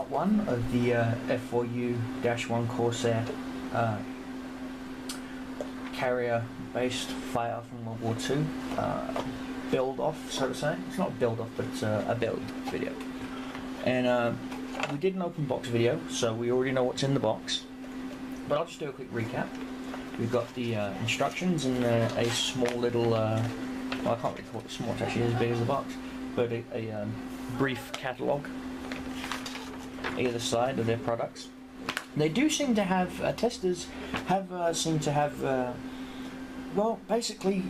part 1 of the F4U-1D Corsair carrier-based fighter from World War II build-off, so to say. It's not a build-off, but it's a build video. And we did an open box video, so we already know what's in the box. But I'll just do a quick recap. We've got the instructions and a small little, well, I can't really call it small, it's actually as big as the box, but a brief catalogue either side of their products. They do seem to have, testers have seem to have, well, basically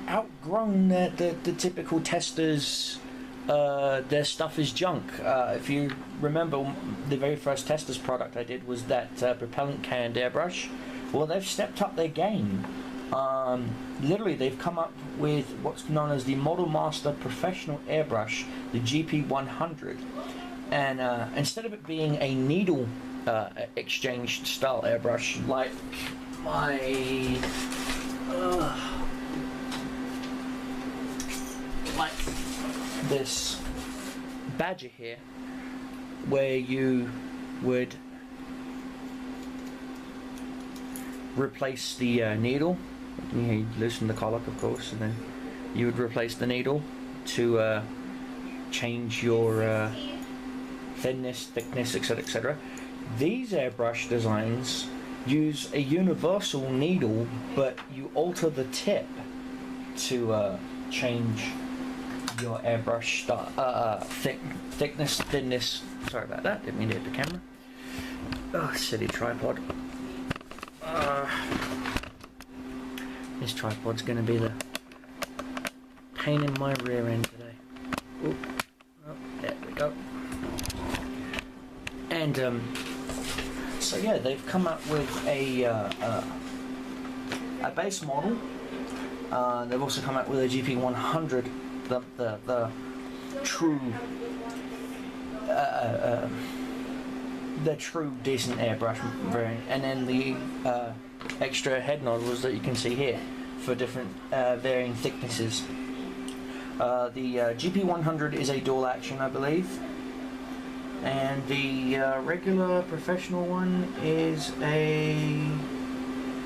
outgrown the typical testers. Their stuff is junk. If you remember, the very first testers product I did was that propellant canned airbrush. Well, they've stepped up their game. Literally, they've come up with what's known as the Model Master Professional Airbrush, the GP100. And instead of it being a needle exchange style airbrush like like this Badger here, where you would replace the needle. You loosen the collar, of course, and then you would replace the needle to change your thinness, thickness, etc., etc. These airbrush designs use a universal needle, but you alter the tip to change your airbrush thickness, thinness. Sorry about that, didn't mean to hit the camera. Oh, silly tripod. This tripod's going to be the pain in my rear end today. Ooh. Oh, there we go. And so yeah, they've come up with a base model. They've also come up with a GP100, the true decent airbrush variant, and then the extra head nozzles that you can see here for different varying thicknesses. The GP100 is a dual action, I believe, and the regular professional one is a...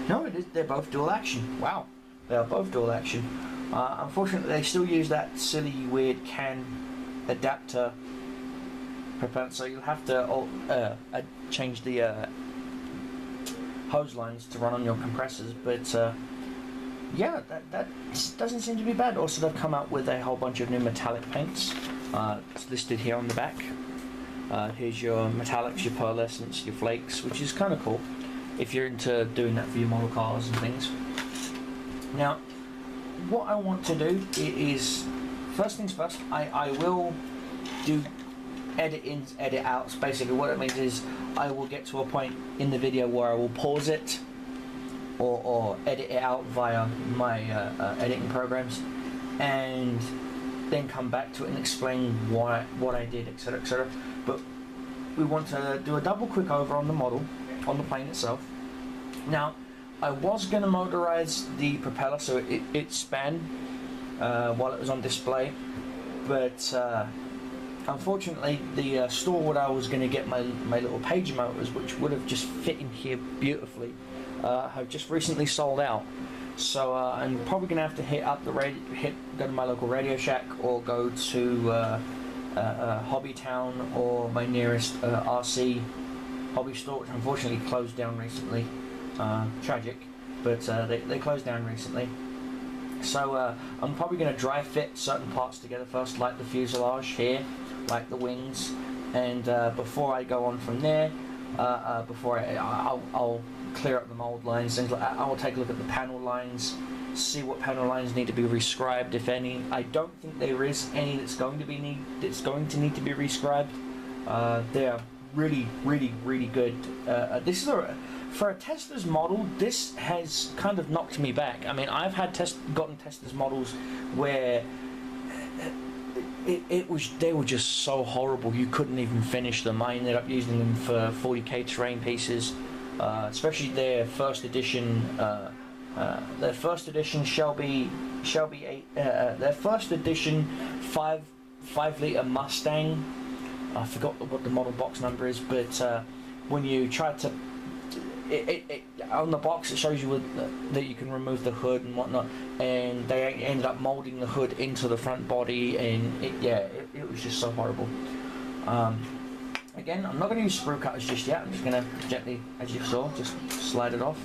No, it is. They're both dual action. Wow, they are both dual action. Unfortunately, they still use that silly, weird can adapter propellant, so you'll have to change the hose lines to run on your compressors. But yeah, that doesn't seem to be bad. Also, they've come out with a whole bunch of new metallic paints. It's listed here on the back. Here's your metallics, your pearlescents, your flakes, which is kind of cool if you're into doing that for your model cars and things. Now, what I want to do is, first things first, I will do edit ins, edit outs. Basically what it means is I will get to a point in the video where I will pause it or edit it out via my editing programs, and then come back to it and explain what I did, etc., etc. But we want to do a double quick over on the model, on the plane itself. Now, I was going to motorize the propeller so it span while it was on display, but unfortunately the store where I was going to get my little page motors, which would have just fit in here beautifully, have just recently sold out. So I'm probably going to have to hit up the go to my local Radio Shack, or go to Hobby Town, or my nearest RC hobby store, which unfortunately closed down recently. Tragic, but they closed down recently. So I'm probably going to dry fit certain parts together first, like the fuselage here, like the wings, and before I go on from there, I'll clear up the mold lines, things like that. I will take a look at the panel lines, see what panel lines need to be rescribed, if any. I don't think there is any that's going to need to be rescribed. They are really good. This is for a tester's model. This has kind of knocked me back. I mean, I've had gotten tester's models where they were just so horrible you couldn't even finish them. I ended up using them for 40k terrain pieces, especially their first edition. Their first edition Shelby 8. Their first edition 5 liter Mustang I forgot what the model box number is, but when you try to on the box it shows you that you can remove the hood and whatnot, and they ended up molding the hood into the front body, and it was just so horrible. Again, I'm not going to use sprue cutters just yet. I'm just going to gently, as you saw, just slide it off.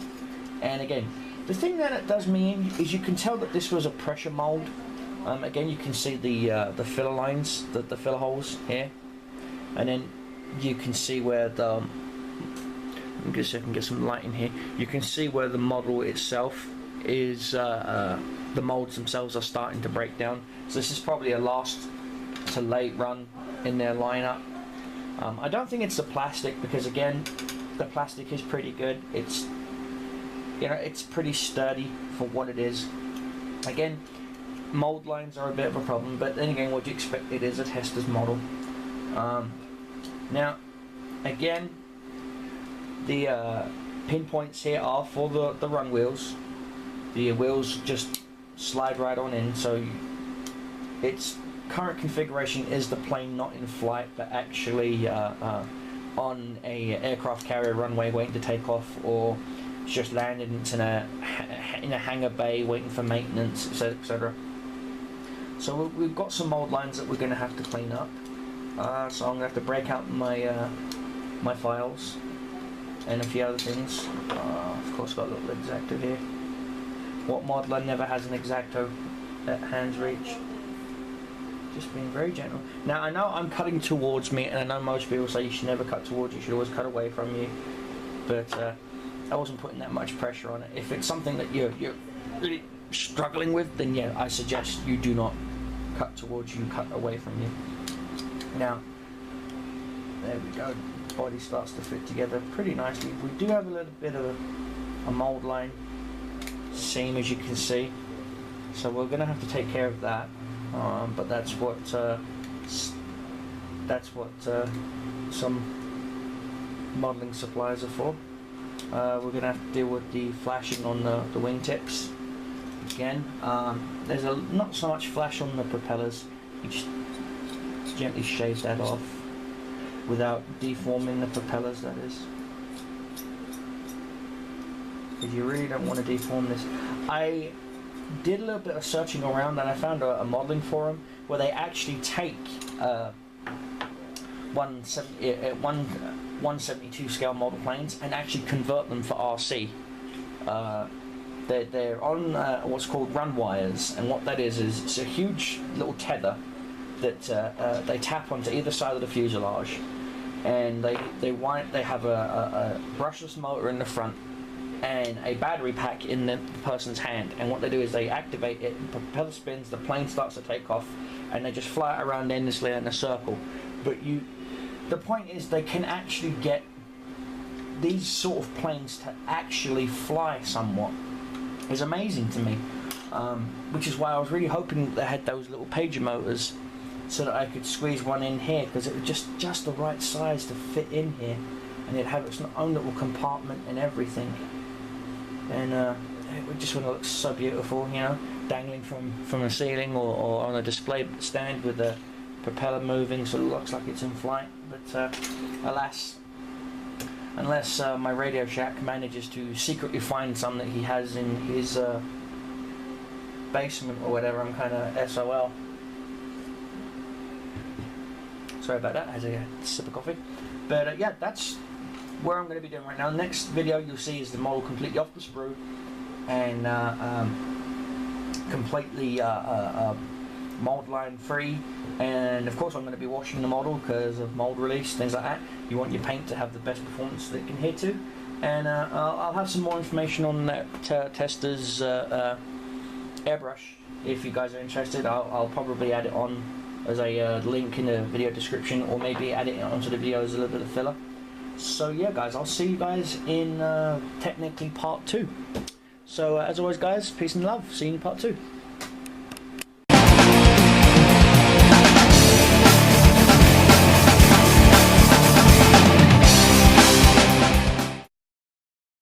And again, the thing that it does mean is you can tell that this was a pressure mold. Again, you can see the filler lines, the filler holes here, and then you can see where the I guess I can get some light in here. You can see where the model itself is, the molds themselves are starting to break down. So this is probably a last to late run in their lineup. I don't think it's the plastic, because again, the plastic is pretty good. It's, you know, it's pretty sturdy for what it is. Again, mold lines are a bit of a problem, but then again, what do you expect? It is a tester's model. Now, again, the pinpoints here are for the run wheels. The wheels just slide right on in, so its current configuration is the plane not in flight, but actually on a aircraft carrier runway waiting to take off, or it's just landed in a hangar bay waiting for maintenance, etc., etc. So we've got some mold lines that we're going to have to clean up. So I'm going to have to break out my my files and a few other things. Of course, got a little X-Acto here. What modeler never has an X-Acto at hand's reach? Just being very gentle. Now, I know I'm cutting towards me, and I know most people say you should never cut towards you, should always cut away from you. But I wasn't putting that much pressure on it. If it's something that you're really struggling with, then yeah, I suggest you do not cut towards you, cut away from you. Now, there we go. The body starts to fit together pretty nicely. We do have a little bit of a mold line seam, as you can see, so we're going to have to take care of that. But that's what some modelling supplies are for. We're going to have to deal with the flashing on the wingtips. Again, there's not so much flash on the propellers. You just gently shave that off without deforming the propellers, that is. Because you really don't want to deform this. I did a little bit of searching around, and I found a modeling forum where they actually take 172 scale model planes and actually convert them for RC. They're on what's called run wires, and what that is it's a huge little tether that they tap onto either side of the fuselage, and they have a brushless motor in the front and a battery pack in the person's hand, and what they do is they activate it, the propeller spins, the plane starts to take off, and they just fly around endlessly in a circle. But the point is, they can actually get these sort of planes to actually fly somewhat. It's amazing to me, which is why I was really hoping that they had those little pager motors, so that I could squeeze one in here, because it was just the right size to fit in here, and it'd have its own little compartment and everything. And it just would look so beautiful, you know, dangling from the ceiling, or on a display stand with the propeller moving, so it looks like it's in flight. But alas, unless my Radio Shack manages to secretly find some that he has in his basement or whatever, I'm kind of SOL. Sorry about that, as a sip of coffee. But yeah, that's where I'm going to be doing right now. Next video you'll see is the model completely off the sprue and completely mold line free, and of course I'm going to be washing the model because of mold release, things like that. You want your paint to have the best performance that it can hit to, and I'll have some more information on that tester's airbrush if you guys are interested. I'll probably add it on as a link in the video description, or maybe add it onto the video as a little bit of filler. So yeah guys, I'll see you guys in technically part 2. So as always guys, peace and love, see you in part 2.